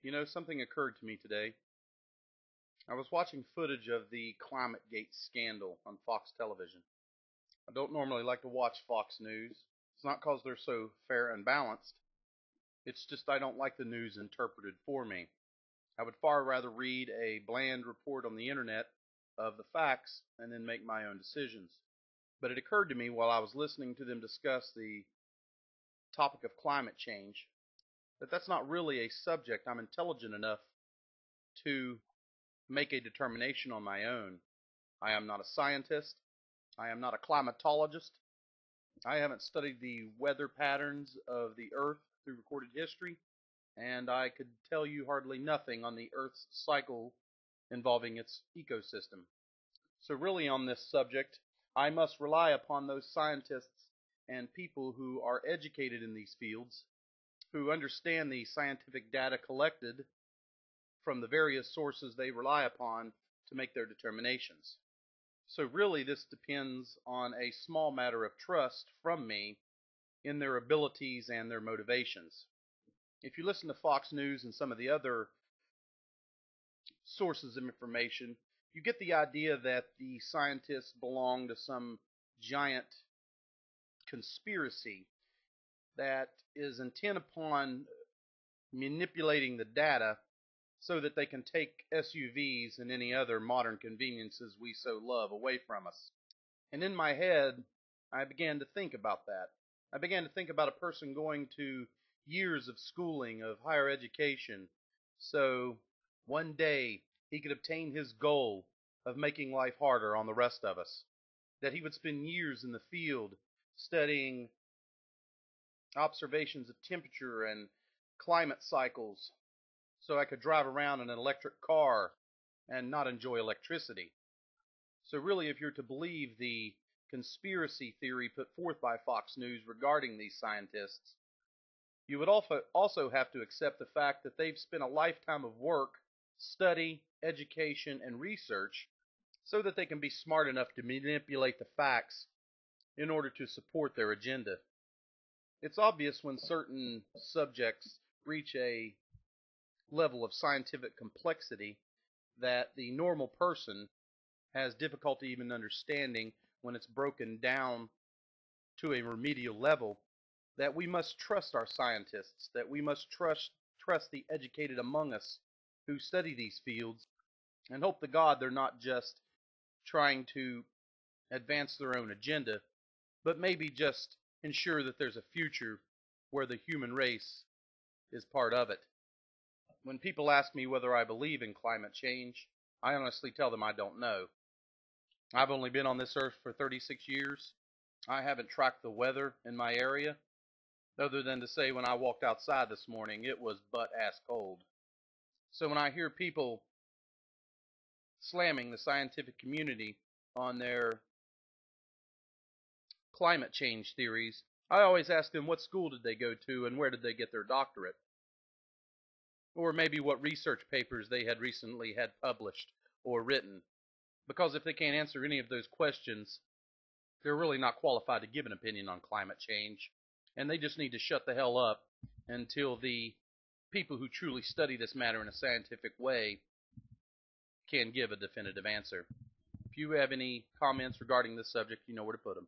You know, something occurred to me today. I was watching footage of the ClimateGate scandal on Fox television. I don't normally like to watch Fox News. It's not because they're so fair and balanced. It's just I don't like the news interpreted for me. I would far rather read a bland report on the internet of the facts and then make my own decisions. But it occurred to me while I was listening to them discuss the topic of climate change that that's not really a subject I'm intelligent enough to make a determination on my own. I am not a scientist. I am not a climatologist. I haven't studied the weather patterns of the Earth through recorded history, and I could tell you hardly nothing on the Earth's cycle involving its ecosystem. So really on this subject, I must rely upon those scientists and people who are educated in these fields, who understand the scientific data collected from the various sources they rely upon to make their determinations. So really this depends on a small matter of trust from me in their abilities and their motivations. If you listen to Fox News and some of the other sources of information, you get the idea that the scientists belong to some giant conspiracy that is intent upon manipulating the data so that they can take SUVs and any other modern conveniences we so love away from us. And in my head, I began to think about that. I began to think about a person going to years of schooling, of higher education, so one day he could obtain his goal of making life harder on the rest of us. That he would spend years in the field studying observations of temperature and climate cycles so I could drive around in an electric car and not enjoy electricity. So really, if you're to believe the conspiracy theory put forth by Fox News regarding these scientists, you would also have to accept the fact that they've spent a lifetime of work, study, education, and research so that they can be smart enough to manipulate the facts in order to support their agenda. It's obvious when certain subjects reach a level of scientific complexity that the normal person has difficulty even understanding when it's broken down to a remedial level, that we must trust our scientists, that we must trust the educated among us who study these fields, and hope to God they're not just trying to advance their own agenda, but maybe just ensure that there's a future where the human race is part of it. When people ask me whether I believe in climate change, I honestly tell them I don't know. I've only been on this earth for 36 years. I haven't tracked the weather in my area, other than to say when I walked outside this morning, it was butt-ass cold. So when I hear people slamming the scientific community on their climate change theories, I always ask them what school did they go to and where did they get their doctorate? Or maybe what research papers they had recently had published or written. Because if they can't answer any of those questions, they're really not qualified to give an opinion on climate change. And they just need to shut the hell up until the people who truly study this matter in a scientific way can give a definitive answer. If you have any comments regarding this subject, you know where to put them.